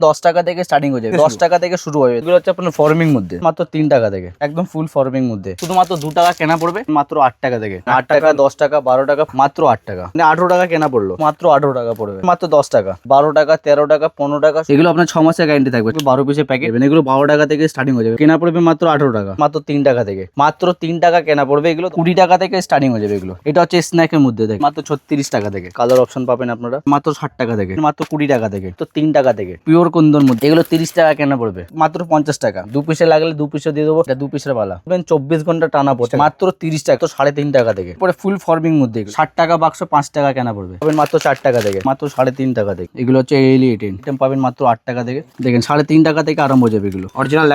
10 টাকা থেকে স্টার্টিং হয়ে যাবে, 10 টাকা থেকে শুরু হবে। এগুলো হচ্ছে আপনার ফর্মিং মধ্যে মাত্র 3 টাকা থেকে, একদম ফুল ফর্মিং মধ্যে শুধুমাত্র 2 টাকা কেনা পড়বে মাত্র 8 টাকা থেকে। 8 টাকা 10 টাকা 12 টাকা মাত্র 8 টাকা, মানে 18 টাকা কেনা পড়লো, মাত্র 18 টাকা পড়বে, মাত্র 10 টাকা 12 টাকা 13 টাকা 15 টাকা। এগুলো আপনার 6 মাসের গ্যারান্টি থাকবে, 12 পিসের প্যাকেট। এগুলো 12 টাকা থেকে স্টার্টিং হয়ে যাবে, কেনা পড়বে মাত্র 18 টাকা, মাত্র 3 টাকা থেকে, মাত্র 3 টাকা কেনা পড়বে। এগুলো 20 টাকা থেকে স্টার্টিং হয়ে যাবে। এগুলো এটা হচ্ছে স্ন্যাকের মধ্যে থেকে মাত্র 36 টাকা থেকে। কালার অপশন পাবেন আপনারা মাত্র 60 টাকা থেকে, মাত্র 20 টাকা থেকে, তো 3 টাকা থেকে। পিওর কুন্দর মধ্যে এগুলো 30 টাকা কেনা পড়বে, মাত্র 50 টাকা। 2 পিসে লাগলে 2 পিসে দিয়ে দেবো, 2 পিসের বালা 24 ঘন্টা টানা পড়ছে মাত্র 30 টাকা, তো 3.5 টাকা থেকে। পরে ফুল ফর্মিং মধ্যে 60 টাকা বাক্স 5 টাকা কেনা পড়বে, পাবেন মাত্র 4 টাকা থেকে, মাত্র 3.5 টাকা থেকে। এগুলো হচ্ছে এলি 18 পাবেন মাত্র 8 টাকা থেকে। দেখেন 3.5 টাকা থেকে আরম্ভ হয়ে যাবে। এগুলো অরিজিনাল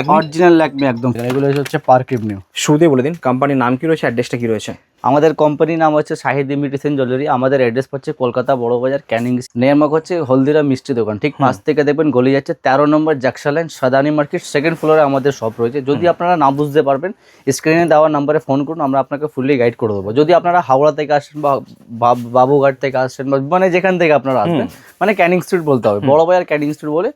ল্যাকমি একদম। এগুলো হচ্ছে পার্কিভ নিউ। শুরুতে বলে দিন কোম্পানির নাম কি রয়েছে, অ্যাড্রেসটা কি রয়েছে? আমাদের কোম্পানির নাম হচ্ছে শাহিদ ইমিটেশন জুয়েলারি। আমাদের অ্যাড্রেস হচ্ছে কলকাতা বড়বাজার ক্যানিং। নেয়ারমার্ক হচ্ছে হলদিরাম মিষ্টি দোকান, ঠিক পাশ থেকে দেখবেন গলি যাচ্ছে 13 নম্বর জাকসা লাইন, সাদানি মার্কেট, সেকেন্ড ফ্লোরে আমাদের শপ রয়েছে। যদি আপনারা না বুঝতে পারবেন স্ক্রিনে দেওয়া নাম্বারে ফোন করুন, আমরা আপনাকে ফুললি গাইড করে দেবো। যদি আপনারা হাওড়া থেকে আসেন বা বাবুঘাট থেকে আসেন বা মানে যেখান থেকে আপনারা আসবেন, মানে ক্যানিং স্ট্রিট বলতে হবে, বড়বাজার ক্যানিং স্ট্রিট বলে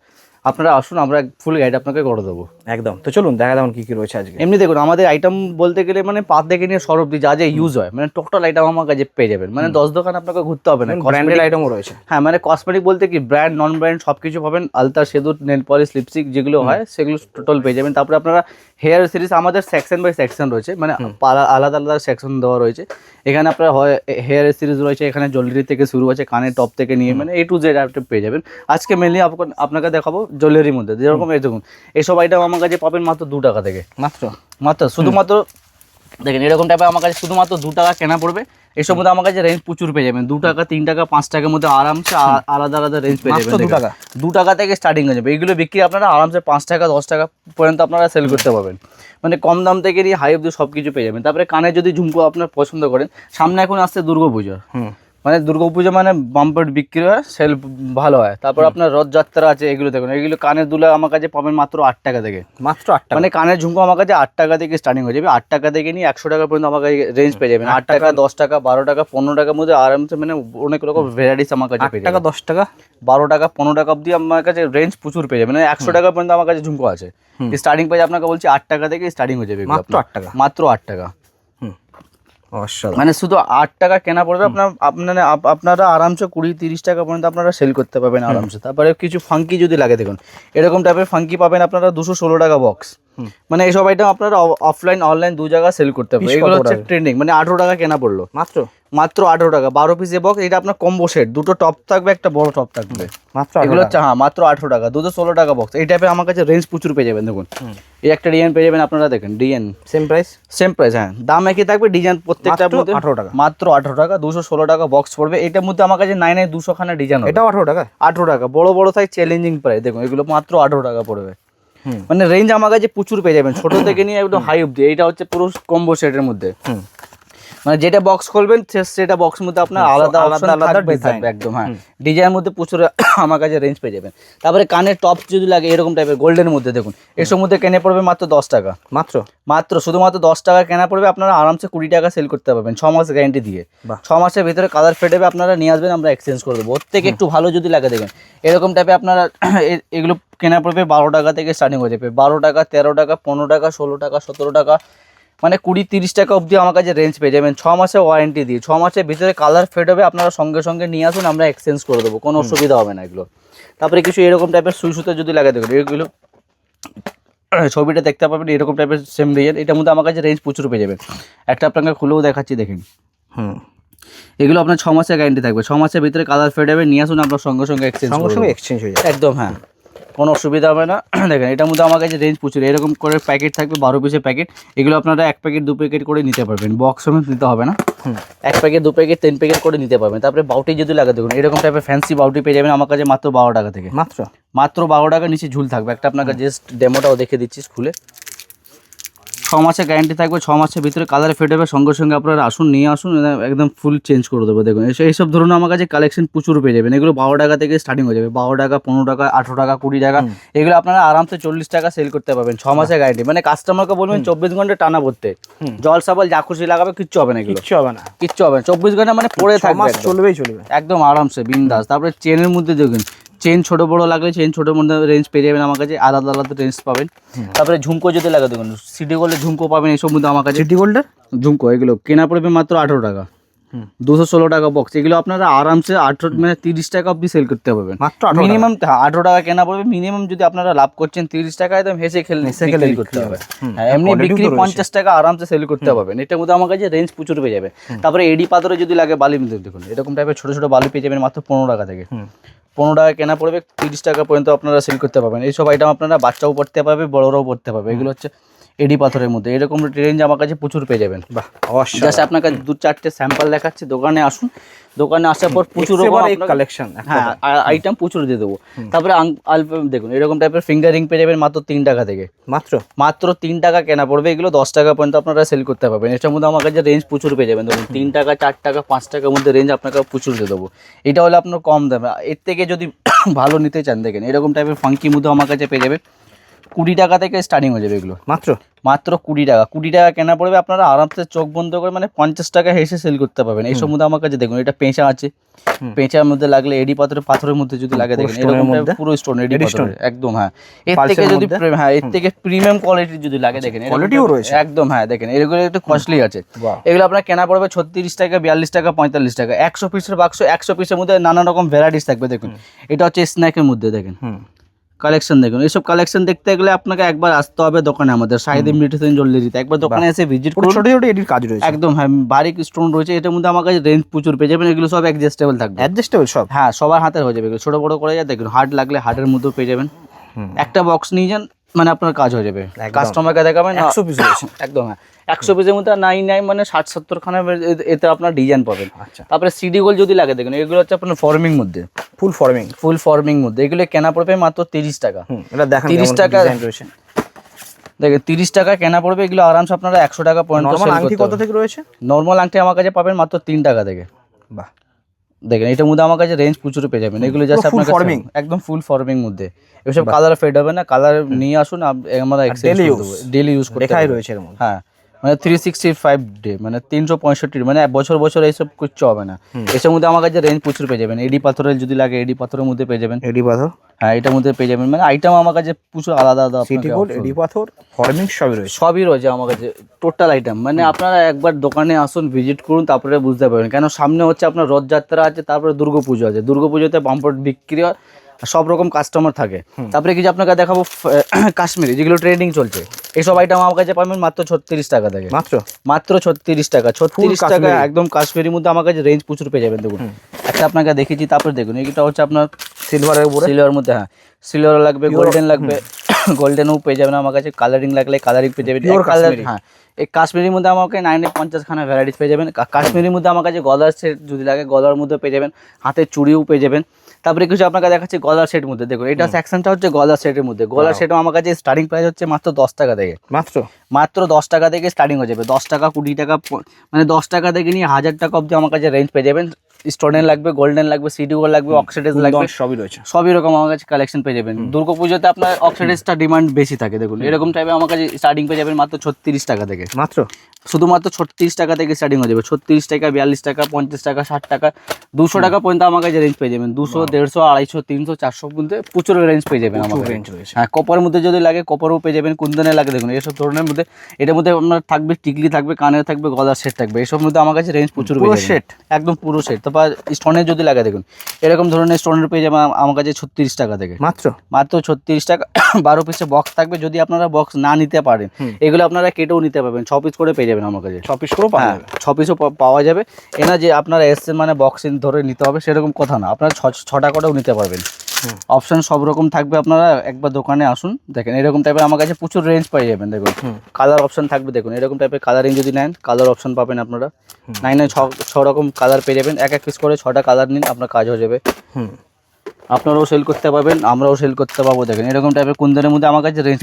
আপনারা আসুন, আমরা ফুল গাইড আপনাকে করে দেবো একদম। তো চলুন দেখা দাম কি কি রয়েছে আজকে। এমনি দেখুন আমাদের আইটেম বলতে গেলে মানে পাত থেকে নিয়ে সর অব্দি যা যা ইউজ হয়, মানে টোটাল আইটেম আমার কাছে পেয়ে যাবেন। মানে 10 দোকান আপনাকে ঘুরতে হবে না, ব্র্যান্ডেড আইটেমও রয়েছে। হ্যাঁ, মানে কসমেটিক বলতে কি ব্র্যান্ড নন ব্র্যান্ড সবকিছু পাবেন। আলতা, সিঁদুর, নেল পলিশ, লিপস্টিক যেগুলো হয় সেগুলো টোটাল পেয়ে যাবেন। তারপরে আপনারা হেয়ার সিরিজ আমাদের সেকশন বাই সেকশন রয়েছে, মানে আলাদা আলাদা সেকশন দেওয়া রয়েছে। এখানে আপনার হেয়ার সিরিজ রয়েছে, এখানে জুয়েলারি থেকে শুরু আছে, কানের টপ থেকে নিয়ে মানে A to Z আইটেম পেয়ে যাবেন। আজকে মেনলি আপনাকে দেখাবো জুয়েলারির মধ্যে, যেরকম এই দেখুন এইসব আইটেম আমার কাছে পাবেন মাত্র 2 টাকা থেকে, মাত্র শুধুমাত্র। দেখেন এরকম টাইপের আমার কাছে শুধুমাত্র 2 টাকা কেনা পড়বে। এসব মধ্যে আমার কাছে রেঞ্জ প্রচুর পেয়ে যাবেন, 2 টাকা 3 টাকা 5 টাকার মধ্যে আরামসে আলাদা আলাদা রেঞ্জ পেয়ে যাবেন। 2 টাকা থেকে স্টার্টিং হয়ে যাবে। এগুলো বিক্রি আপনারা আরামসে 5 টাকা 10 টাকা পর্যন্ত আপনারা সেল করতে পারবেন, মানে কম দাম থেকে নিয়ে হাই অব্দি সব কিছু পেয়ে যাবেন। তারপরে কানে যদি ঝুমকো আপনার পছন্দ করেন, সামনে এখন আসছে দুর্গাপুজো, মানে দুর্গাপুজো মানে বাম্পার বিক্রি হয়, সেল ভালো হয়। তারপর আপনার রথযাত্রা আছে, এগুলো দেখুন। এগুলো কানের দুলা আমার কাছে পাবেন মাত্র 8 টাকা থেকে, মাত্র 8 টাকা। মানে কানের ঝুমকো আমার কাছে 8 টাকা থেকে স্টার্টিং হয়ে যাবে। 8 টাকা থেকে নিয়ে 100 টাকা পর্যন্ত আমার কাছে রেঞ্জ পেয়ে যাবেন। 8 টাকা 10 টাকা 12 টাকা 15 টাকার মধ্যে আরামসে মানে অনেক রকম ভ্যারাইটিস আমার কাছে পেয়ে যাবেন। 8 টাকা 10 টাকা 12 টাকা 15 টাকা অবধি আমার কাছে রেঞ্জ প্রচুর পেয়ে যাবেন। মানে 100 টাকা পর্যন্ত আমার কাছে ঝুমকো আছে। স্টার্টিং পেয়ে আপনাকে বলছি 8 টাকা থেকে স্টার্টিং হয়ে যাবে, মাত্র 8 টাকা, মাত্র 8 টাকা। অসাধারণ। মানে শুধু 8 টাকা কেনা পড়বে, আপনারা আরামসে 20-30 টাকা পর্যন্ত আপনারা সেল করতে পারবেন আরামসে। তারপরে কিছু ফাঙ্কি যদি লাগে, দেখুন এরকম টাইপের ফাঙ্কি পাবেন আপনারা 216 টাকা বক্স। মানে এইসব আইটেম আপনারা অফলাইন অনলাইন 2 জায়গা সেল করতে পারবেন। এগুলো হচ্ছে ট্রেন্ডিং, মানে 18 টাকা কেনা পড়লো, মাত্র 18 টাকা। 12 পিসে বক্স, এটা আপনার কম্বো সেট, দুটো টপ থাকবে, একটা বড় টপ থাকবে, মাত্র এগুলো হচ্ছে মাত্র 18 টাকা। 216 টাকা বক্স। এই টাইপের আমার কাছে রেঞ্জ প্রচুর পেয়ে যাবেন। দেখুন এই একটা ডিজাইন পেয়ে যাবেন আপনারা, দেখেন ডিজাইন সেম প্রাইস, হ্যাঁ দাম একই থাকবে, ডিজাইন প্রত্যেকটার মধ্যে 18 টাকা, মাত্র 18 টাকা। 216 টাকা বক্স পড়বে। এটার মধ্যে আমার কাছে 200 খানা ডিজাইন, এটাও 18 টাকা, 18 টাকা। বড় বড় সাইজ চ্যালেঞ্জিং প্রাইস, দেখুন এগুলো মাত্র 18 টাকা পড়বে। মানে রেঞ্জ আমার কাছে প্রচুর পেয়ে যাবেন, ছোট থেকে নিয়ে একদম হাই অব্দি। এইটা হচ্ছে পুরো কম্বো সেটের মধ্যে, মানে যেটা বক্স খুলবেন সেটা বক্স মধ্যে আপনার আলাদা থাকবে একদম। হ্যাঁ, ডিজাইনের মধ্যে প্রচুর আমার কাছে রেঞ্জ পেয়ে যাবেন। তারপরে কানের টপ যদি লাগে এরকম টাইপের গোল্ডের মধ্যে, দেখুন এসব মধ্যে কেনে পড়বে মাত্র 10 টাকা, মাত্র শুধুমাত্র 10 টাকা কেনা পড়বে। আপনারা আরামসে 20 টাকা সেল করতে পারবেন 6 মাস গ্যারান্টি দিয়ে। 6 মাসের ভিতরে কালার ফেড হবে, আপনারা নিয়ে আসবেন, আমরা এক্সচেঞ্জ করে দেবো। ওর থেকে একটু ভালো যদি লাগে, দেখেন এরকম টাইপের আপনারা এগুলো কেনা পড়বে 12 টাকা থেকে স্টার্টিং হয়ে যাবে। 12 টাকা 13 টাকা 15 টাকা 16 টাকা 17 টাকা, মানে 20-30 টাকা অবধি আমার কাছে রেঞ্জ পেয়ে যাবেন। 6 মাসের ওয়ারেন্টি দিয়ে। 6 মাসের ভিতরে কালার ফেড হবে, আপনারা সঙ্গে সঙ্গে নিয়ে আসুন, আমরা এক্সচেঞ্জ করে দেবো, কোনো অসুবিধা হবে না এগুলো। তারপরে কিছু এরকম টাইপের সুই সুতো যদি লাগে, দেখুন এগুলো ছবিটা দেখতে পাবেন, এরকম টাইপের সেম ডিজাইন। এটার মধ্যে আমার কাছে রেঞ্জ প্রচুর পেয়ে যাবেন। একটা আপনাকে খুলেও দেখাচ্ছি, দেখেন এগুলো আপনার 6 মাসের গ্যারান্টি থাকবে। 6 মাসের ভিতরে কালার ফেড হবে, নিয়ে আসুন, আমরা সঙ্গে সঙ্গে এক্সচেঞ্জ হয়ে যাবে একদম। হ্যাঁ, কোনো অসুবিধা হবে না। দেখেন এটার মধ্যে আমার কাছে রেঞ্জ প্রচুর। এরকম করে প্যাকেট থাকবে 12 পিসের প্যাকেট। এগুলো আপনারা 1 প্যাকেট 2 প্যাকেট করে নিতে পারবেন, বক্স সমেত নিতে হবে না। 1 প্যাকেট 2 প্যাকেট 3 প্যাকেট করে নিতে পারবেন। তারপরে বাউটি যদি লাগে, দেখুন এরকম টাইপের ফ্যান্সি বাউটি পেয়ে যাবেন আমার কাছে মাত্র 12 টাকা থেকে, মাত্র 12 টাকা। নিচে ঝুল থাকবে একটা, আপনাকে জাস্ট ডেমোটাও দেখে দিচ্ছি খুলে। 6 মাসের গ্যারান্টি থাকবে। 6 মাসের ভিতরে কালার ফেড হবে, সঙ্গে সঙ্গে আপনারা আসুন, নিয়ে আসুন, একদম ফুল চেঞ্জ করে দেবো। দেখুন এইসব ধরুন আমার কাছে কালেকশন প্রচুর পেয়ে যাবেন। এগুলো 12 টাকা থেকে স্টার্টিং হয়ে যাবে। 12 টাকা 15 টাকা 18 টাকা 20 টাকা, এগুলো আপনারা আরামসে 40 টাকা সেল করতে পারবেন। 6 মাসের গ্যারান্টি, মানে কাস্টমারকে বলবেন 24 ঘন্টা টানা পড়তে, জল সাবাল যা খুশি লাগাবে, কিচ্ছু হবে না, কিচ্ছু হবে না 24 ঘন্টা মানে পড়ে থাকবে, চলবে একদম আরামসে বিন্দাস। তারপরে চেনের মধ্যে দেখুন চেন ছোট বড় লাগলে চেন ছোট মধ্যে রেঞ্জ পেয়ে যাবেন আমার কাছে, আলাদা আলাদা রেঞ্জ পাবেন। তারপরে ঝুমকো যদি লাগে দেখুন, সিটি গোল্ডের ঝুমকো পাবেন এইসব মধ্যে আমার কাছে। সিটি গোল্ডের ঝুমকো এগুলো কেনা পড়বে মাত্র 18 টাকা, 216 টাকা বক্স। এগুলো আপনারা আরামসে 18 মানে 30 টাকা অব্দি সেল করতে পারবেন মাত্র 18 মিনিমাম। 18 টাকা কেনা পড়বে মিনিমাম, যদি আপনারা লাভ করছেন 30 টাকা একদম হেসে খেলে বিক্রি করতে হবে। হ্যাঁ, এমনি বিক্রি 50 টাকা আরামসে সেল করতে পারবেন। এটার মধ্যে আমার কাছে রেঞ্জ প্রচুর পেয়ে যাবে। তারপরে এডি পাথরে যদি লাগে বালির মধ্যে দেখুন এরকম টাইপের ছোট ছোট বালি পেয়ে যাবেন মাত্র 15 টাকা থেকে। 15 টাকা কেনা পড়বে, 30 টাকা পর্যন্ত আপনারা সেল করতে পারবেন। এইসব আইটেম আপনারা বাচ্চাও পড়তে পারবে, বড়রাও পড়তে পারবে। এগুলো হচ্ছে এডি পাথরের মধ্যে, এরকম রেঞ্জ আমার কাছে প্রচুর পেয়ে যাবেন। বাহ, অসাধারণ। জাস্ট আপনাকে 2-4টে স্যাম্পল দেখাচ্ছি, দোকানে আসুন, দোকানে আসার পর প্রচুর কালেকশন, হ্যাঁ আইটেম প্রচুর দিয়ে দেবো। তারপরে দেখুন এরকম টাইপের ফিঙ্গার রিং পেয়ে যাবেন মাত্র 3 টাকা থেকে। মাত্র 3 টাকা কেনা পড়বে, এগুলো 10 টাকা পর্যন্ত আপনারা সেল করতে পারবেন। এটার মধ্যে আমার কাছে রেঞ্জ প্রচুর পেয়ে যাবেন। দেখুন 3 টাকা, 4 টাকা, 5 টাকার মধ্যে রেঞ্জ আপনাকে প্রচুর দিয়ে দেবো। এটা হলে আপনার কম দামে। এর থেকে যদি ভালো নিতে চান দেখেন এরকম টাইপের ফাঙ্কির মধ্যে আমার কাছে পেয়ে যাবেন 20 টাকা থেকে স্টার্টিং হয়ে যাবে এগুলো। মাত্র 20 টাকা। 20 টাকা কেনা পড়বে, আপনারা আরামসে চোখ বন্ধ করে মানে 50 টাকা হেসে সেল করতে পারবেন। এই মধ্যে আমার কাছে দেখুন এটা পেঁচা আছে, পেঁচার মধ্যে লাগলে এডি পাথরের মধ্যে যদি লাগে দেখেন এরকম পুরো স্টোন এডি পাথর একদম। হ্যাঁ, এর থেকে যদি এর থেকে প্রিমিয়াম কোয়ালিটির যদি লাগে দেখেন কোয়ালিটিও রয়েছে একদম। হ্যাঁ দেখেন এগুলো একটু কস্টলি আছে। এগুলো আপনার কেনা পড়বে 36 টাকা, 42 টাকা, 45 টাকা। 100 পিসের বাক্স, 100 পিসের মধ্যে নানা রকম ভ্যারাইটিস থাকবে। দেখুন এটা হচ্ছে স্ন্যাকের মধ্যে দেখেন কালেকশন। দেখুন এইসব কালেকশন দেখতে গেলে আপনাকে একবার আসতে হবে দোকানে, আমাদের শাহিদ ইমিটেশন জুয়েলারিতে। একবার দোকানে এসে ভিজিট করুন। ছোট ছোট এডির কাজ রয়েছে একদম। হ্যাঁ, বারিক স্টোন রয়েছে এটার মধ্যে আমার কাছে রেঞ্জ প্রচুর পেয়ে যাবেন। এগুলো সব অ্যাডজাস্টেবল থাকবে, সব। হ্যাঁ সবার হাতের হয়ে যাবে। এগুলো ছোট বড় করে যায় দেখুন, হার্ড লাগলে হার্ডের মধ্যেও পেয়ে যাবেন। একটা বক্স নিয়ে যান মানে আপনার কাজ হয়ে যাবে। কাস্টমারকে দেখাবেন 100 পিস রয়েছে একদম। হ্যাঁ, 100 পিসের মধ্যে নাই মানে 60-70 খানা এতে আপনার ডিজাইন পাবেন। তারপরে সিডি গোল্ড যদি লাগে দেখুন এগুলো হচ্ছে আপনার ফর্মিং মধ্যে, ফুল ফর্মিং মধ্যে। এগুলো কেনা পড়বে মাত্র 30 টাকা। এটা দেখেন 30 টাকা রয়েছে দেখেন, 30 টাকা কেনা পড়বে। এগুলো আরামসে আপনারা 100 টাকা পর্যন্ত সেল করতে কত থেকে রয়েছে? নরমাল আংটি আমার কাছে পাবেন মাত্র 3 টাকা থেকে। বাহ, দেখেন এটার মধ্যে আমার কাছে রেঞ্জ প্রচুর পেয়ে যাবেন। এগুলো জাস্ট আপনার একদম ফুল ফর্মিং মধ্যে। এসব কালার ফেড হবে না, কালার নিয়ে আসুন আমরা ডেইলি ইউজ করতে রয়েছে এর মধ্যে। হ্যাঁ, মানে 365 ডে মানে 365 মানে বছর এইসব কিচ্ছু হবে না। এসব মধ্যে আমার কাছে রেঞ্জ প্রচুর পেয়ে যাবেন। এডি পাথরের যদি লাগে এডি পাথরের মধ্যে পেয়ে যাবেন। এডি পাথর, হ্যাঁ এটার মধ্যে পেয়ে যাবেন। মানে আইটেম আমার কাছে প্রচুর আলাদা আলাদা। সিটি গোল্ড, এডি পাথর, ফর্মিং সবই রয়েছে আমার কাছে টোটাল আইটেম। মানে আপনারা একবার দোকানে আসুন, ভিজিট করুন, তারপরে বুঝতে পারবেন। কেন সামনে হচ্ছে আপনার রথযাত্রা আছে, তারপরে দুর্গাপুজো আছে। দুর্গাপুজোতে বাম্পার বিক্রি হয়, সব রকম কাস্টমার থাকে। তারপরে কিছু আপনাকে দেখাবো কাশ্মীরি, যেগুলো ট্রেন্ডিং চলছে। এইসব আইটেম আমার কাছে পাবেন মাত্র 36 টাকা থেকে। মাত্র 36 টাকা। 36 টাকা একদম কাশ্মীরির মধ্যে আমার কাছে রেঞ্জ প্রচুর পেয়ে যাবেন। দেখুন একটা আপনাকে দেখেছি, তারপরে দেখুন এটা হচ্ছে আপনার সিলভারের মধ্যে। হ্যাঁ, সিলভার লাগবে, গোল্ডেন লাগবে, গোল্ডেনও পেয়ে যাবেন আমার কাছে। কালারিং লাগলে কালারিং পেয়ে যাবেন। হ্যাঁ, এই কাশ্মীরির মধ্যে আমাকে 950 খানা ভ্যারাইটিস পেয়ে যাবেন। কাশ্মীরির মধ্যে আমার কাছে গলার সেট যদি লাগে গলার মধ্যে পেয়ে যাবেন, হাতের চুড়িও পেয়ে যাবেন। তারপরে কিছু আপনাকে দেখাচ্ছি গলার সেট মধ্যে। দেখুন এটা সেকশনটা হচ্ছে গলার সেটের মধ্যে। গলার সেটও আমার কাছে স্টার্টিং প্রাইস হচ্ছে মাত্র 10 টাকা থেকে। মাত্র 10 টাকা থেকে স্টার্টিং হয়ে যাবে। 10 টাকা, 20 টাকা, মানে 10 টাকা থেকে নিয়ে 1000 টাকা অবধি আমার কাছে রেঞ্জ পেয়ে যাবেন। স্টোনের লাগবে, গোল্ডেন লাগবে, সিডি গোল্ড লাগবে, অক্সিডাইজ লাগবে, সবই রয়েছে। সবই রকম আমার কাছে কালেকশন পেয়ে যাবেন। দুর্গাপুজোতে আপনার অক্সিডাইজটা ডিমান্ড বেশি থাকে। দেখুন এরকম টাইপের আমার কাছে স্টার্টিং পেয়ে যাবেন মাত্র 36 টাকা থেকে। শুধুমাত্র 36 টাকা থেকে স্টার্টিং হয়ে যাবে। 36 টাকা, 42 টাকা, 50 টাকা, 60 টাকা, 200 টাকা পর্যন্ত আমার কাছে রেঞ্জ পেয়ে যাবেন। 200, 150, 250, 300, 400 পর্যন্ত প্রচুর রেঞ্জ পেয়ে যাবেন আমার কাছে। হ্যাঁ, কপারের মধ্যে যদি লাগে কপারও পেয়ে যাবেন, কুন্দনে লাগে দেখুন এইসব ধরনের মধ্যে। এটার মধ্যে আপনার থাকবে টিকলি থাকবে, কানের থাকবে, গলার সেট থাকবে। এইসব মধ্যে আমার কাছে রেঞ্জ প্রচুর পেয়ে যাবেন। সেট একদম পুরো সেট। তারপর স্টোনের যদি লাগে দেখুন এরকম ধরনের স্টোনের পেয়ে যাবেন আমার কাছে 36 টাকা থেকে। মাত্র 36 টাকা। 12 পিসের বক্স থাকবে। যদি আপনারা বক্স না নিতে পারেন এগুলো আপনারা কেটেও নিতে পারবেন। 6 পিস করে পেয়ে যাবেন আমার কাছে। 6 পিসও পাওয়া যাবে। এনা যে আপনারা এসছেন মানে বক্সিং ধরে নিতে হবে সেরকম কথা না, আপনারা 6টা করেও নিতে পারবেন। অপশন সব রকম থাকবে। আপনারা একবার দোকানে আসুন, দেখেন এরকম টাইপের আমার কাছে প্রচুর রেঞ্জ পেয়ে যাবেন। দেখুন কালার অপশন থাকবে। দেখুন এরকম টাইপের কালারিং যদি নেন কালার অপশন পাবেন আপনারা। 6 রকম কালার পেয়ে যাবেন। এক পিস করে 6টা কালার নিন, আপনার কাজ হয়ে যাবে। আপনারাও সেল করতে পারবেন, আমরাও সেল করতে পারবো। দেখেন এরকম টাইপের কুন্দনের মধ্যে আমার কাছে রেঞ্জ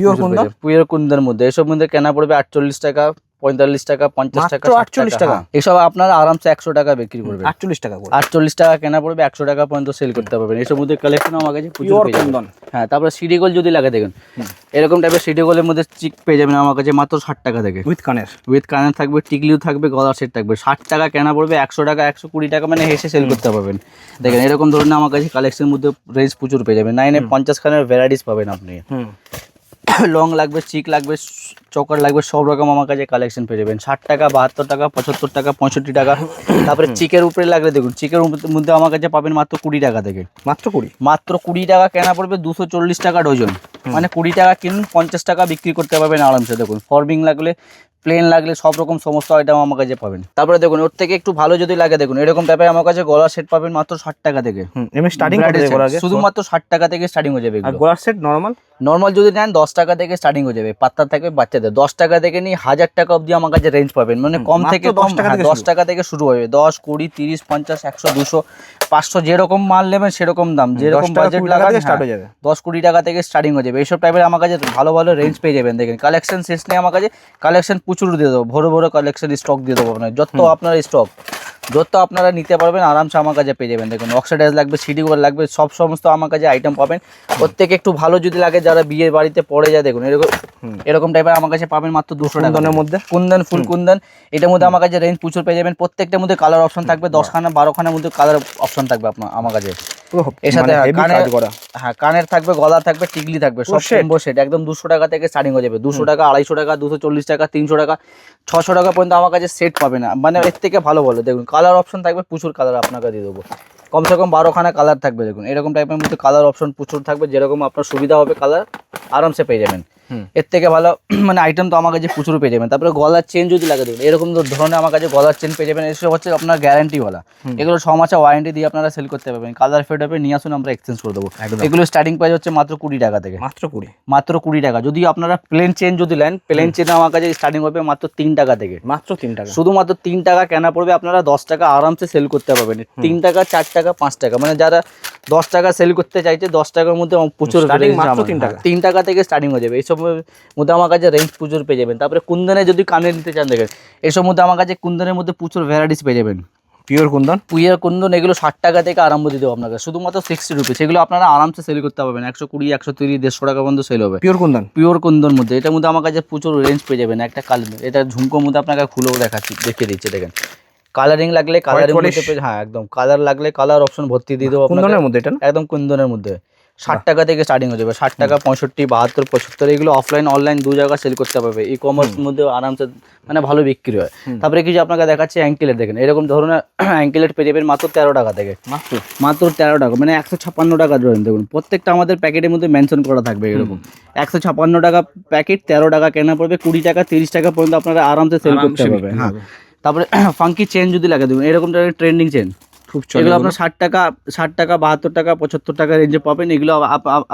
পিওর কুন্দনের মধ্যে। এসব মধ্যে কেনা পড়বে 48 টাকা, 45 টাকা, 50 টাকা, মাত্র 60 48 টাকা। হ্যাঁ। এসব আপনারা আরামসে 100 টাকা বিক্রি করবেন। 48 টাকা করে। 48 টাকা কেনা পড়বে, 100 টাকা পর্যন্ত সেল করতে পারবেন। এসব মধ্যে কালেকশন আমার কাছে প্রচুর পিওর পেয়ে যাবেন। কুন্দন। হ্যাঁ, তারপরে সিডি গোল যদি লাগে দেখুন, এরকম টাইপের সিডি গোলের মধ্যে চিক পেয়ে যাবেন আমার কাছে মাত্র 60 টাকা থেকে। উইথ কানের। উইথ কানের থাকবে, টিকলিও থাকবে, গলার সেট থাকবে। 60 টাকা কেনা পড়বে, 100 টাকা, 120 টাকা মানে হেসে সেল করতে পারবেন। দেখেন এরকম ধরনের আমার কাছে কালেকশনের মধ্যে রেঞ্জ প্রচুর পেয়ে যাবেন। 950 খানের ভ্যারাইটিস পাবেন আপনি। লং লাগবে, চিক লাগবে, চকার লাগবে, সব রকম আমার কাছে কালেকশন পেয়ে যাবেন। 60 টাকা, 72 টাকা, 75 টাকা, 65 টাকা। তারপরে চিকের উপরে লাগলে দেখুন, চিকের মধ্যে আমার কাছে পাবেন মাত্র 20 টাকা থেকে। মাত্র 20। মাত্র 20 টাকা কেনা পড়বে, 240 টাকা ডজন। মানে 20 টাকা কিনুন, 50 টাকা বিক্রি করতে পারবেন আরামসে। দেখুন ফর্মিং লাগলে, প্লেন লাগলে সব রকম সমস্ত আইটেম আমার কাছে পাবেন। তারপরে দেখুন ওর থেকে একটু ভালো যদি লাগে দেখুন, এরকম টাইপের আমার কাছে গলার সেট পাবেন মাত্র 60 টাকা থেকে। এমনি স্টার্টিং কত থেকে আগে? শুধুমাত্র 60 টাকা থেকে স্টার্টিং হয়ে যাবে। আর গোলার সেট নরমাল? নর্মাল যদি নেন 10 টাকা থেকে স্টার্টিং হয়ে যাবে। পাত্তা থাকবে বাচ্চাদের 10 টাকা থেকে নিয়ে 1000 টাকা অবধি আমার কাছে রেঞ্জ পাবেন। মানে কম মাত্র থেকে 10 টাকা থেকে 10 টাকা থেকে শুরু হবে। 10, 20, 30, 50, 100, 200, 500 যেরকম মাল নেবেন সেরকম দাম, যেরকম 10 টাকা, বাজেট 20 টাকা লাগাবে থেকে স্টার্ট হয়ে যাবে। 10, 20 টাকা থেকে স্টার্টিং হয়ে যাবে। এইসব টাইপের আমার কাছে ভালো ভালো রেঞ্জ পেয়ে যাবেন। দেখেন কালেকশন শেষ নেই আমার কাছে, কালেকশন প্রচুর দিয়ে দেবো, ভোরে ভোরে কালেকশন স্টক দিয়ে দেবো আপনার। যত আপনার স্টক যত আপনারা নিতে পারবেন আরামসে আমার কাছে পেয়ে যাবেন। দেখুন অক্সাইডাইজ লাগবে, সিডি গোল লাগবে, সব সমস্ত আমার কাছে আইটেম পাবেন। প্রত্যেকে একটু ভালো যদি লাগে, যারা বিয়ের বাড়িতে পড়ে যায় দেখুন এরকম টাইপের আমার কাছে পাবেন মাত্র 200 টাকার মধ্যে। কুন্দন, ফুল কুন্দন, এটার মধ্যে আমার কাছে রেঞ্জ প্রচুর পেয়ে যাবেন। প্রত্যেকটার মধ্যে কালার অপশন থাকবে, 10খানা 12খানার মধ্যে কালার অপশন থাকবে আপনার আমার কাছে। এর সাথে কানের থাকবে, গলা থাকবে, টিকলি থাকবে, সব কম্বো সেট একদম 200 টাকা থেকে স্টার্টিং হয়ে যাবে। 200 টাকা, 250 টাকা, 240 টাকা, 300 টাকা, 600 টাকা পর্যন্ত আমার কাছে সেট পাবে না। মানে এর থেকে ভালো বলো দেখুন কালার অপশন থাকবে প্রচুর, কালার আপনাকে দিয়ে দেবো। কমসে কম 12খানা কালার থাকবে। দেখুন এরকম টাইপের মধ্যে কালার অপশন প্রচুর থাকবে, যেরকম আপনার সুবিধা হবে কালার আরামসে পেয়ে যাবেন। এর থেকে ভালো মানে আইটেম তো আমার কাছে প্রচুর পেয়ে যাবেন। তারপরে গলার চেন যদি লাগে দেখুন, এরকম ধরনের আমার কাছে গলার চেন পেয়ে যাবেন। এসব হচ্ছে আপনার গ্যারান্টিওয়ালা, এগুলো 6 মাসের ওয়ারেন্টি দিয়ে আপনারা সেল করতে পারবেন। কালার ফেড হবে, নিয়ে আসুন আমরা এক্সচেঞ্জ করে দেবো। এগুলো স্টার্টিং প্রাইস হচ্ছে মাত্র 20 টাকা থেকে। মাত্র 20 টাকা। যদি আপনারা প্লেন চেন যদি নেন, প্লেন চেন আমার কাছে স্টার্টিং হবে মাত্র 3 টাকা থেকে। মাত্র 3 টাকা। শুধুমাত্র 3 টাকা কেনা পড়বে, আপনারা 10 টাকা আরামসে সেল করতে পারবেন। 3 টাকা, 4 টাকা, 5 টাকা, মানে যারা 10 টাকা সেল করতে চাইছে 10 টাকার মধ্যে প্রচুর 3 টাকা থেকে স্টার্টিং হয়ে যাবে। এইসব মধ্যে আমার কাছে রেঞ্জ প্রচুর পেয়ে যাবেন। তারপরে কুন্দনে যদি কানে নিতে চান দেখেন, এইসব মধ্যে আমার কাছে কুন্দনের মধ্যে প্রচুর ভ্যারাইটিস পেয়ে যাবেন। পিওর কুন্দন এগুলো 60 টাকা থেকে আরম্ভ দিয়ে দেবো আপনাকে, শুধুমাত্র 60 রুপিস। এগুলো আপনারা আরামসে সেল করতে পারবেন 120, 130, 150 টাকা পর্যন্ত সেল হবে। পিওর কুন্দন মধ্যে এটার মধ্যে আমার কাছে প্রচুর রেঞ্জ পেয়ে যাবেন। একটা কালার, এটা ঝুমকোর মধ্যে আপনাকে খুলেও দেখিয়ে দিচ্ছে দেখেন। কালারিং লাগলে কালারিং মধ্যে, হ্যাঁ একদম কালার লাগলে কালার অপশন ভর্তি দিয়ে দেবো কুন্দনের মধ্যে। এটা একদম কুন্দনের মধ্যে 60 টাকা থেকে স্টার্টিং হয়ে যাবে। 60 টাকা, 65, 72, 75 এগুলো অফলাইন অনলাইন দু জায়গা সেল করতে পারবে। ই কমার্স মধ্যে আরামসে মানে ভালো বিক্রি হয়। তারপরে কিছু আপনাকে দেখাচ্ছি অ্যাঙ্কেলেট। দেখেন এরকম ধরনের অ্যাঙ্কেলেট পেয়ে যাবেন মাত্র 13 টাকা থেকে। মাত্র 13 টাকা, মানে 156 টাকা ধরেন। দেখুন প্রত্যেকটা আমাদের প্যাকেটের মধ্যে মেনশন করা থাকবে এরকম। 156 টাকা প্যাকেট, 13 টাকা কেনা পড়বে। 20 টাকা, 30 টাকা পর্যন্ত আপনারা আরামসে সেল করতে পারবে। হ্যাঁ, তারপরে ফাঙ্কি চেন যদি লাগে দেখুন, এরকম ট্রেন্ডিং চেন এগুলো আপনার 60 টাকা, 72 টাকা, 75 টাকা রেঞ্জে পাবেন। এগুলো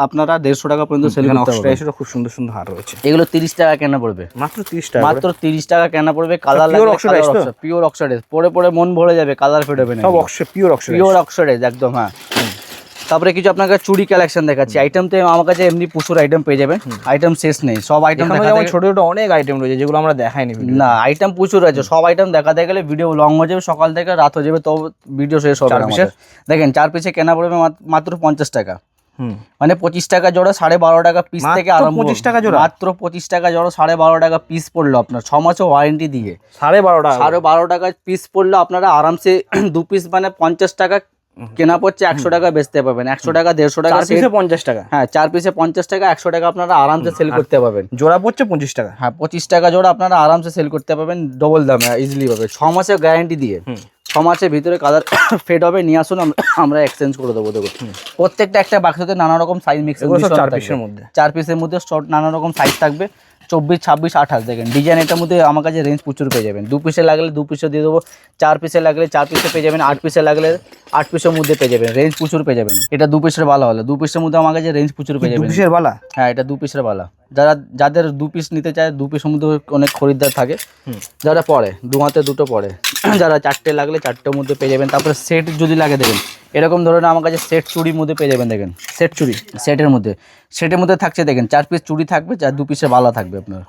আপনারা 150 টাকা পর্যন্ত সেল করতে পারবেন। খুব সুন্দর সুন্দর হার রয়েছে। এগুলো 30 টাকা কেনা পড়বে। মাত্র 30 টাকা কেনা পড়বে। কালার পিওর অক্সাইডাইজ, পরে পরে মন ভরে যাবে, কালার ফেড হবে না। সব পিওর অক্সাইডাইজ একদম। হ্যাঁ, তারপরে কিছু আপনাকে চুড়ি কালেকশন দেখাচ্ছি। আইটেম তো আমার কাছে এমনি প্রচুর আইটেম পেয়ে যাবেন, আইটেম শেষ নেই। সব আইটেম ছোট ছোট অনেক আইটেম রয়েছে যেগুলো আমরা দেখাইনি। না, আইটেম প্রচুর আছে। সব আইটেম দেখাতে গেলে ভিডিও লং হয়ে যাবে, সকাল থেকে রাত হয়ে যাবে, তো ভিডিও শেষ হবে না। দেখেন 4 পিসে কেনা পড়বে মাত্র 50 টাকা। মানে 25 টাকা জোড়া, 12.5 টাকা পিস থেকে আরম্ভ। 25 টাকা জোড়া, মাত্র 25 টাকা জোড়া, 12.5 টাকা পিস পড়লো আপনার 6 মাসের ওয়ারেন্টি দিয়ে। 12.5 টাকা পিস পড়লো আপনারা আরামসে 2 পিস মানে 50 টাকা কেনা পড়ছে, 100 টাকা বেচতে পাবেন। 100 টাকা, 150 টাকা, 50 টাকা। হ্যাঁ, 4 পিসে 50 টাকা, 100 টাকা আপনারা আরামসে সেল করতে পারবেন। জোড়া পড়ছে 25 টাকা। হ্যাঁ, 25 টাকা জোড়া আপনারা আরামসে সেল করতে পারবেন ডবল দামে, ইজিলি পাবে। 6 মাসের গ্যারান্টি দিয়ে। 6 মাসের ভিতরে কালার ফেড হবে, নিয়ে আসুন আমরা এক্সচেঞ্জ করে দেবো। দেখুন প্রত্যেকটা একটা বাক্সতে নানা রকম সাইজ মিক্স, 4 পিসের মধ্যে নানা রকম সাইজ থাকবে। 24, 26, 28 দেখেন ডিজাইন। এটার মধ্যে আমার কাছে রেঞ্জ প্রচুর পেয়ে যাবেন। 2 পিসে লাগলে 2 পিসে দিয়ে দেবো, 4 পিসে লাগলে 4 পিসে পেয়ে যাবেন, 8 পিসে লাগলে 8 পিসের মধ্যে পেয়ে যাবেন। রেঞ্জ প্রচুর পেয়ে যাবেন। এটা 2 পিসের বালা হলো, 2 পিসের মধ্যে আমার কাছে রেঞ্জ প্রচুর পেয়ে যাবেন। 2 পিসের বালা? হ্যাঁ, এটা 2 পিসের বালা। যাদের 2 পিস নিতে চায় 2 পিসের মধ্যে অনেক খরিদ্দার থাকে, যারা পড়ে 2 হাতে 2টো পড়ে, যারা 4টে লাগলে 4টের মধ্যে পেয়ে যাবেন। তারপরে সেট যদি লাগে দেখেন এরকম ধরনের আমার কাছে সেট চুড়ির মধ্যে পেয়ে যাবেন। দেখেন সেট চুড়ি, সেটের মধ্যে থাকছে দেখেন 4 পিস চুড়ি থাকবে, 2 পিসে বালা থাকবে আপনার।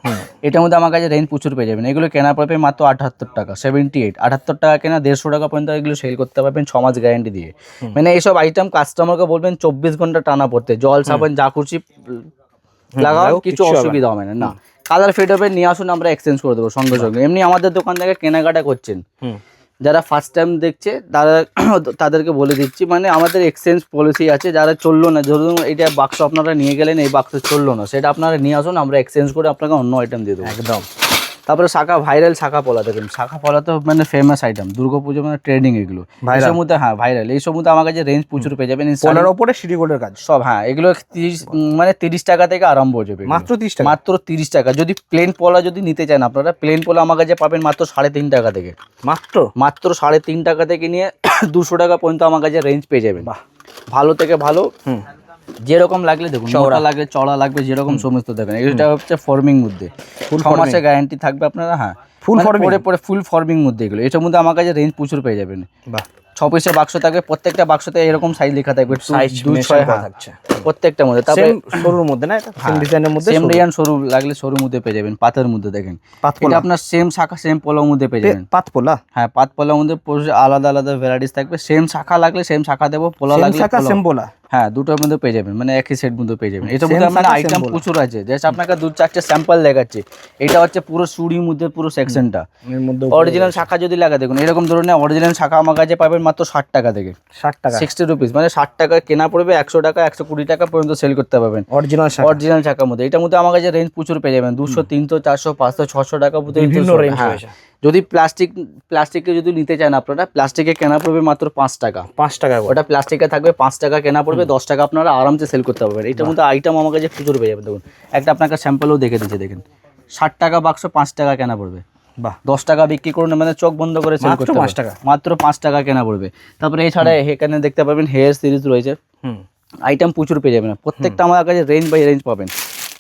এটার মধ্যে আমার কাছে রেঞ্জ প্রচুর পেয়ে যাবেন। এগুলো কেনা পড়বে মাত্র 78 টাকা, 78 টাকা কেনা, 150 টাকা পর্যন্ত এগুলো সেল করতে পারবেন 6 মাস গ্যারান্টি দিয়ে। মানে এইসব আইটেম কাস্টমারকে বলবেন 24 ঘন্টা টানা পড়তে, জল সাবান যা খুশি লাগাও, কিছু অসুবিধা হবে না। কালার ফেড হবে, নিয়ে আসুন, আমরা এক্সচেঞ্জ করে দেবো সঙ্গে সঙ্গে। এমনি আমাদের দোকান থেকে কেনাকাটা করছেন যারা ফার্স্ট টাইম দেখছে তাদেরকে বলে দিচ্ছি, মানে আমাদের এক্সচেঞ্জ পলিসি আছে। যারা চললো না, ধরুন এইটা বাক্স আপনারা নিয়ে গেলেন, এই বাক্স চললো না, সেটা আপনারা নিয়ে আসুন, আমরা এক্সচেঞ্জ করে আপনাকে অন্য আইটেম দিয়ে দেবো একদম। তারপরে ভাইরাল শাখা পলা দেখুন, শাখা পলা তো মানে ফেমাস আইটেম, দুর্গাপুজো মানে ট্রেডিং এগুলো এইসব মধ্যে। হ্যাঁ ভাইরাল, এইসব মধ্যে আমার কাছে রেঞ্জ প্রচুর পেয়ে যাবেন। পলার ওপরে সিটিগোল্ডের কাজ সব। হ্যাঁ এগুলো 30 টাকা থেকে আরম্ভ হয়ে যাবে, মাত্র 30 টাকা, মাত্র 30 টাকা। যদি প্লেন পলা যদি নিতে চান আপনারা, প্লেন পলা আমার কাছে পাবেন মাত্র 3.5 টাকা থেকে, মাত্র 3.5 টাকা থেকে নিয়ে 200 টাকা পর্যন্ত আমার কাছে রেঞ্জ পেয়ে যাবেন। ভালো থেকে ভালো যেরকম লাগলে দেখুন, চওড়া লাগলে চড়া লাগবে, যেরকম সমস্ত দেখেন। এটা হচ্ছে ফর্মিং মধ্যে, 6 মাসের গ্যারান্টি থাকবে আপনারা। হ্যাঁ ফুল ফর্মিং মধ্যে এগুলো, এটার মধ্যে আমার কাছে রেঞ্জ প্রচুর পেয়ে যাবেন। 6 পিসের বাক্স থাকবে, প্রত্যেকটা বাক্সতে এরকম সাইজ লেখা থাকবে, 2-6 থাকছে প্রত্যেকটার মধ্যে। তারপরে সরুর মধ্যে না, সেম ডিজাইনের মধ্যে, সেম ডিজাইন সরু লাগলে সরুর মধ্যে পেয়ে যাবেন। পাতের মধ্যে দেখেন, এটা আপনার সেম শাখা সেম পলার মধ্যে পেয়ে যাবেন। পাতপোলা, হ্যাঁ পাতপোলার মধ্যে আলাদা আলাদা ভ্যারাইটিস থাকবে। সেম শাখা লাগলে সেম শাখা দেবো, পোলা লাগলে সেম পোলা, হ্যাঁ দুটোর মধ্যে পেয়ে যাবেন, মানে একই সেট মধ্যে পেয়ে যাবেন। এটার মধ্যে মানে আইটেম প্রচুর আছে, জাস্ট আপনাকে 2-4টে স্যাম্পল দেখাচ্ছি। এটা হচ্ছে পুরো চুড়ির মধ্যে পুরো সেকশনটা। অরিজিনাল শাখা যদি লাগে দেখুন, এরকম ধরনের অরিজিনাল শাখা আমার কাছে পাবেন মাত্র 60 টাকা থেকে, 60 রুপিস, মানে 60 টাকা কেনা পড়বে, 100 টাকা 120 টাকা পর্যন্ত সেল করতে পারবেন অরিজিনাল শাখার মধ্যে। এটার মধ্যে আমার কাছে রেঞ্জ প্রচুর পেয়ে যাবেন, 200, 300, 400, 500, 600 টাকা বিভিন্ন রেঞ্জ। যদি প্লাস্টিকে যদি নিতে চান আপনারা, প্লাস্টিকে কেনা পড়বে মাত্র 5 টাকা, ওটা প্লাস্টিকে থাকবে 5 টাকা কেনা পড়বে, 10 টাকা আপনারা আরামসে সেল করতে পারবেন। এটার মধ্যে আইটেম আমার কাছে প্রচুর পেয়ে যাবেন। দেখুন একটা আপনাকে স্যাম্পলও দেখে দিচ্ছে, দেখেন 60 টাকা বাক্স, 5 টাকা কেনা পড়বে, 10 টাকা বিক্রি করুন, মানে চোখ বন্ধ করে সেল করতে পারবেন, মাত্র 5 টাকা কেনা পড়বে। তারপরে এছাড়া এখানে দেখতে পাবেন হেয়ার সিরিজ রয়েছে, আইটেম প্রচুর পেয়ে যাবেন। প্রত্যেকটা আমার কাছে রেঞ্জ বাই রেঞ্জ পাবেন,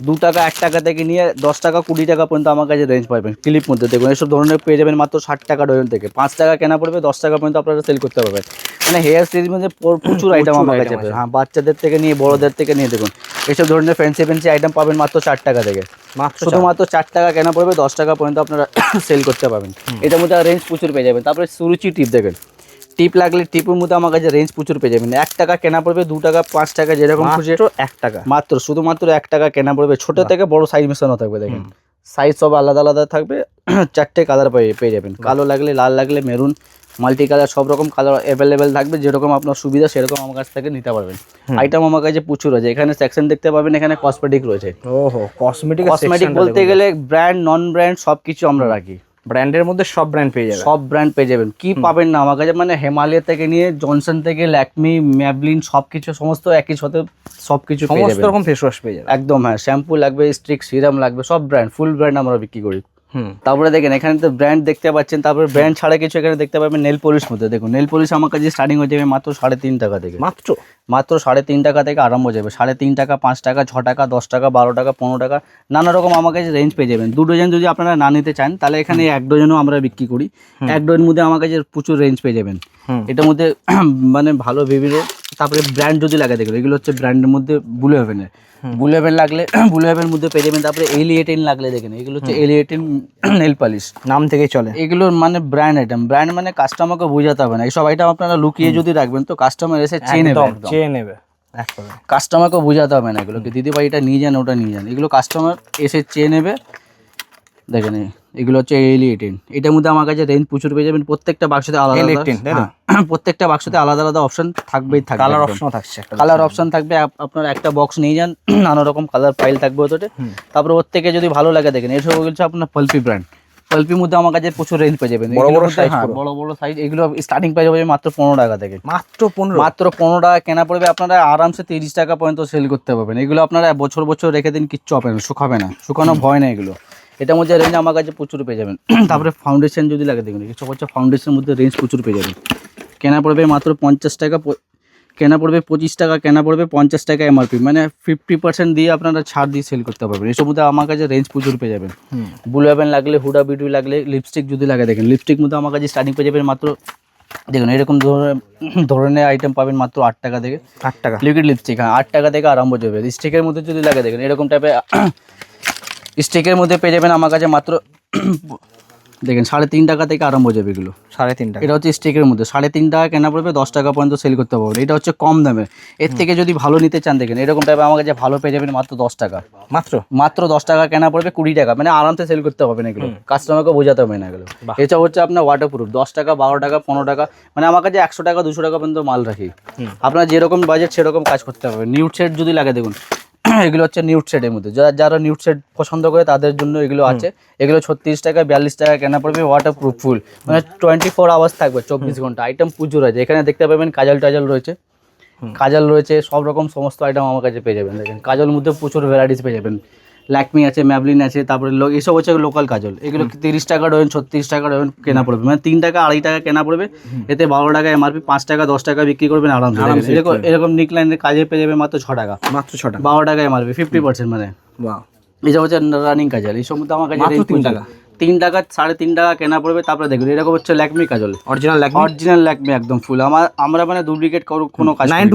2 টাকা 1 টাকা থেকে নিয়ে 10 টাকা 20 টাকা পর্যন্ত আমার কাছে রেঞ্জ পাবেন। ক্লিপ মধ্যে দেখুন এসব ধরনের পেয়ে যাবেন মাত্র 60 টাকা ডজন থেকে, 5 টাকা কেনা পড়বে, 10 টাকা পর্যন্ত আপনারা সেল করতে পারবেন। মানে হেয়ার সিরিজ মধ্যে প্রচুর আইটেম আমার কাছে পাবেন। হ্যাঁ বাচ্চাদের থেকে নিয়ে বড়দের থেকে নিয়ে দেখুন এসব ধরনের ফ্যান্সি আইটেম পাবেন মাত্র 4 টাকা থেকে, শুধুমাত্র 4 টাকা কেনা পড়বে, 10 টাকা পর্যন্ত আপনারা সেল করতে পারবেন। এটার মধ্যে রেঞ্জ প্রচুর পেয়ে যাবেন। তারপরে সুরুচি টিপ দেখেন, টিপ লাগলে টিপের মধ্যে আমার কাছে রেঞ্জ প্রচুর পেয়ে যাবেন। 1 টাকা কেনা পড়বে, 2 টাকা 5 টাকা যেরকম খুশি, 1 টাকা মাত্র, শুধুমাত্র 1 টাকা কেনা পড়বে। ছোট থেকে বড় সাইজ মেশানো থাকবে, দেখেন সাইজ সব আলাদা আলাদা থাকবে। 4টে কালার পেয়ে যাবেন, কালো লাগলে, লাল লাগলে, মেরুন, মাল্টি কালার, সব রকম কালার অ্যাভেলেবেল থাকবে। যেরকম আপনার সুবিধা সেরকম আমার কাছ থেকে নিতে পারবেন। আইটেম আমার কাছে প্রচুর আছে। এখানে সেকশন দেখতে পাবেন, এখানে কসমেটিক রয়েছে। কসমেটিক বলতে গেলে ব্র্যান্ড নন ব্র্যান্ড সব কিছু আমরা রাখি। ব্র্যান্ডের মধ্যে সব ব্র্যান্ড পেয়ে যাবেন, কি পাবেন না আমার কাছে, মানে হিমালয় থেকে নিয়ে জনসন থেকে ল্যাকমি, ম্যাবলিন সবকিছু সমস্ত একই সাথে সবকিছু পেয়ে যাবেন। সমস্ত রকম ফেস ওয়াশ পেয়ে যাবেন একদম। হ্যাঁ শ্যাম্পু লাগবে, স্ট্রিক সিরাম লাগবে, সব ব্র্যান্ড, ফুল ব্র্যান্ড আমরা বিক্রি করি। তারপরে দেখেন এখানে তো ব্র্যান্ড দেখতে পাচ্ছেন। তারপরে ব্র্যান্ড ছাড়া কিছু এখানে দেখতে পাবেন নেল পলিশ মধ্যে। দেখুন নেল পলিশ আমার কাছে স্টার্টিং হয়ে যাবে মাত্র 3.5 টাকা থেকে, মাত্র 3.5 টাকা থেকে আরম্ভ হয়ে যাবে। 3.5 টাকা, 5 টাকা, 6 টাকা, 10 টাকা, 12 টাকা, 15 টাকা, নানা রকম আমার কাছে রেঞ্জ পেয়ে যাবেন। 2 ডজন যদি আপনারা না নিতে চান তাহলে এখানে 1 ডজনও আমরা বিক্রি করি। 1 ডজনের মধ্যে আমার কাছে প্রচুর রেঞ্জ পেয়ে যাবেন। এটার মধ্যে মানে ভালো বিভিন্ন। তারপরে ব্র্যান্ড যদি লাগে দেখুন, এগুলো হচ্ছে ব্র্যান্ডের মধ্যে ব্লু হেভেনের, ব্লু হেভেন লাগলে ব্লু হেভেন মধ্যে পেয়ে যাবেন। তারপরে এলিয়েটিন লাগলে দেখেন, এগুলো হচ্ছে এলিয়েটিন নেল পালিশ, নাম থেকেই চলে। এগুলোর মানে ব্র্যান্ড আইটেম, ব্র্যান্ড মানে কাস্টমারকে বোঝাতে হবে না। এইসব আইটেম আপনারা লুকিয়ে যদি রাখবেন তো কাস্টমার এসে চেয়ে নেবে। কাস্টমারকে বোঝাতে হবে না এগুলোকে, দিদি ভাই এটা নিয়ে যান, ওটা নিয়ে যান, এগুলো কাস্টমার এসে চেয়ে নেবে। দেখেন এগুলো হচ্ছে এলিয়েটিন, এটার মধ্যে আমার কাছে রেঞ্জ প্রচুর পেয়ে যাবেন। প্রত্যেকটা বাক্সতে আলাদা প্রত্যেকটা বাক্সতে আলাদা আলাদা অপশন থাকবেই, কালার অপশন থাকছে, কালার অপশন থাকবে। আপনার একটা বক্স নিয়ে যান, নানা রকম কালার ফাইল থাকবে ওতে। তারপরে ওর থেকে যদি ভালো লাগে দেখেন এসব হচ্ছে আপনার পালপি ব্র্যান্ড। পালপির মধ্যে আমার কাছে প্রচুর রেঞ্জ পেয়ে যাবেন, বড় বড় সাইজ। এগুলো স্টার্টিং পেয়ে যাবে মাত্র 15 টাকা থেকে, মাত্র 15 টাকা কেনা পড়বে। আপনারা আরামসে 30 টাকা পর্যন্ত সেল করতে পারবেন। এগুলো আপনারা বছর রেখে দিন, কিচ্ছু হবে না, শুকাবে না, শুকানো ভয় না এগুলো। এটার মধ্যে রেঞ্জ আমার কাছে প্রচুর পেয়ে যাবেন। তারপরে ফাউন্ডেশন যদি লাগে দেখুন, কিছু হচ্ছে ফাউন্ডেশনের মধ্যে রেঞ্জ প্রচুর পেয়ে যাবেন। কেনা পড়বে মাত্র 50 টাকা কেনা পড়বে 25 টাকা, কেনা পড়বে 50 টাকা এমআরপি, মানে 50% দিয়ে আপনারা ছাড় দিয়ে সেল করতে পারবেন। এসব মধ্যে আমার কাছে রেঞ্জ প্রচুর পেয়ে যাবেন। ব্লু হেভেন লাগলে, হুডা বিউটি লাগলে, লিপস্টিক যদি লাগে দেখেন, লিপস্টিক মধ্যে আমার কাছে স্টার্টিং পেয়ে যাবেন মাত্র, দেখুন এরকম ধরনের আইটেম পাবেন মাত্র 8 টাকা থেকে। 8 টাকা লিকুইড লিপস্টিক, হ্যাঁ 8 টাকা থেকে আরম্ভ যাবে। স্টিকের মধ্যে যদি লাগে দেখেন, এরকম টাইপের স্টিকের মধ্যে পেয়ে যাবেন আমার কাছে মাত্র দেখেন 3.5 টাকা থেকে আরম্ভ যাবে এগুলো। 3.5 টাকা। এটা হচ্ছে স্টিকের মধ্যে 3.5 টাকা কেনা পড়বে, 10 টাকা পর্যন্ত সেল করতে পারবেন। এটা হচ্ছে কম দামে। এর থেকে যদি ভালো নিতে চান দেখেন, এরকম টাইপের আমার কাছে ভালো পেয়ে যাবেন মাত্র 10 টাকা। মাত্র 10 টাকা কেনা পড়বে, 20 টাকা, মানে আরামসে সেল করতে পারবেন এগুলো, কাস্টমারকে বোঝাতে হবে না এগুলো। এটা হচ্ছে আপনার ওয়াটারপ্রুফ, 10 টাকা, 12 টাকা, 15 টাকা, মানে আমার কাছে 100 টাকা 200 টাকা পর্যন্ত মাল রাখি। আপনার যেরকম বাজেট সেরকম কাজ করতে হবে। নিউড শেড যদি লাগে দেখুন, এগুলো হচ্ছে নিউড শেডের মধ্যে, যারা নিউড শেড পছন্দ করে তাদের জন্য এগুলো আছে। এগুলো 36 টাকা 42 টাকা কেনা পড়বে, ওয়াটারপ্রুফ ফুল, মানে 24 আওয়ার্স থাকবে, 24 ঘন্টা। আইটেম প্রচুর আছে। এখানে দেখতে পাবেন কাজল টাজল রয়েছে, কাজল রয়েছে, সব রকম সমস্ত আইটেম আমার কাছে পেয়ে যাবেন। দেখেন কাজল মধ্যে প্রচুর ভ্যারাইটিস পেয়ে যাবেন। ল্যাকমি আছে, ম্যাবলিন আছে, তারপরে এসব হচ্ছে লোকাল কাজল। এগুলো 30 টাকা ডজন, 36 টাকা ডজন কেনা পড়বে, মানে 3 টাকা 2.5 টাকা কেনা পড়বে। এতে 12 টাকা এমআরপি, 5 টাকা 10 টাকা বিক্রি করবেন আরামসে। এরকম নিক লাইনের কাজে পেয়ে যাবে মাত্র 6 টাকা, মাত্র 6 টাকা, 12 টাকা এমআরপি, 50%, মানে বাহ। এটা হচ্ছে রানিং কাজল। এই সমস্ত আমার কাছে 3 টাকা, 3 টাকা 3.5 টাকা কেনা পড়বে। তারপরে দেখুন এরকম হচ্ছে ল্যাকমি কাজল, অরিজিনাল ল্যাকমি একদম ফুল। আমরা মানে ডুপ্লিকেট কোনো কাজ 9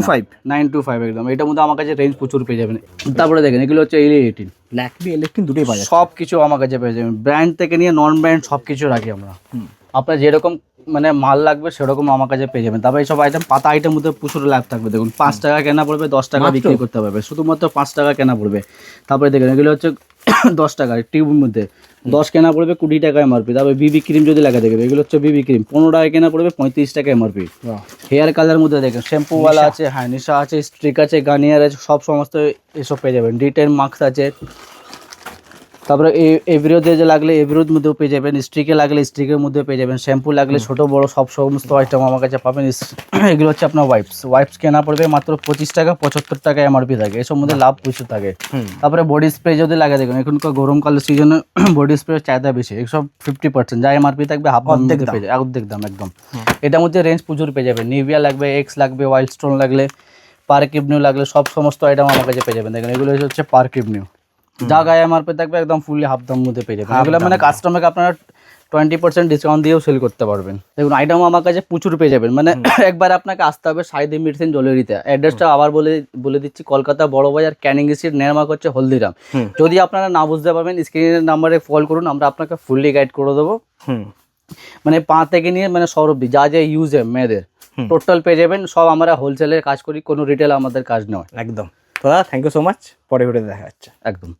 to 5 একদম। এটার মধ্যে আমার কাছে রেঞ্জ প্রচুর পেয়ে যাবেন। তারপরে দেখেন এগুলো হচ্ছে L18, ল্যাকমি L18 দুটোই পাওয়া যায়। সব কিছু আমার কাছে পেয়ে যাবেন, ব্র্যান্ড থেকে নিয়ে নন ব্র্যান্ড সব কিছু রাখি আমরা। আপনার যেরকম মানে মাল লাগবে সেরকম আমার কাছে পেয়ে যাবেন। তারপরে এইসব আইটেম, পাতা আইটেম মধ্যে প্রচুর লাভ থাকবে। দেখুন 5 টাকা কেনা পড়বে, 10 টাকা বিক্রি করতে পারবে, শুধুমাত্র 5 টাকা কেনা পড়বে। তারপরে দেখেন এগুলো হচ্ছে 10 টাকা টিউবের মধ্যে, 10 কেনা পড়বে, 20 টাকা এমআরপি। তারপরে বিবি ক্রিম যদি লাগে দেখবে, এগুলো হচ্ছে বিবি ক্রিম, 15 টাকা কেনা পড়বে, 35 টাকা এমআরপি। হেয়ার কালার মধ্যে দেখেন শ্যাম্পুওয়ালা আছে, হ্যাঁ নিশা আছে, স্ট্রিক আছে, গার্নিয়ার আছে, সব সমস্ত এসব পেয়ে যাবেন। ডিটেন মাস্ক আছে। তারপরে এভরিওতে যে লাগলে এভরিওর মধ্যেও পেয়ে যাবেন, স্ট্রিকে লাগলে স্ট্রিকের মধ্যে পেয়ে যাবেন, শ্যাম্পু লাগলে ছোটো বড়ো সব সমস্ত আইটেম আমার কাছে পাবেন। এগুলো হচ্ছে আপনার ওয়াইপস কেনা পড়বে মাত্র 25 টাকা, 75 টাকা এমআরপি থাকে। এসব মধ্যে লাভ প্রচুর থাকে। তারপরে বডি স্প্রে যদি লাগে দেখুন, এখনকার গরমকালের সিজনে বডি স্প্রে চাহিদা বেশি, এসব 50%, যা এমআরপি থাকবে অর্ধেক দাম একদম। এটার মধ্যে রেঞ্জ প্রচুর পেয়ে যাবেন। নিভিয়া লাগবে, এক্স লাগবে, ওয়াইল্ড স্টোন লাগলে, পার্ক এভিনিউ লাগলে, সব সমস্ত আইটেম আমার কাছে পেয়ে যাবেন। দেখেন এগুলো হচ্ছে পার্ক এভিনিউ, যা গায়ে এমআরপি থাকবে একদম ফুললি হাফ দাম মধ্যে পেয়ে যাবেন। এগুলো মানে কাস্টমারকে আপনারা 20% ডিসকাউন্ট দিয়েও সেল করতে পারবেন। দেখুন আইটেম আমার কাছে প্রচুর পেয়ে যাবেন, মানে একবার আপনাকে আসতে হবে সাইদে মেডিসিন জলেরিতে। অ্যাড্রেসটা আবার বলে দিচ্ছি, কলকাতা বড় বাজার, ক্যানিং স্ট্রিট, নেয়ারমার্ক হচ্ছে হলদিরাম। যদি আপনারা না বুঝতে পারবেন স্ক্রিনের নাম্বারে কল করুন, আমরা আপনাকে ফুললি গাইড করে দেবো। মানে পা থেকে নিয়ে মানে সব অবধি যা যা ইউজ মেয়েদের টোটাল পেয়ে যাবেন। সব আমরা হোলসেলের কাজ করি, কোনো রিটেল আমাদের কাজ নয়। একদম। তো দাদা থ্যাংক ইউ সো মাচ, পরে ভিডিওতে দেখা যাচ্ছে। একদম।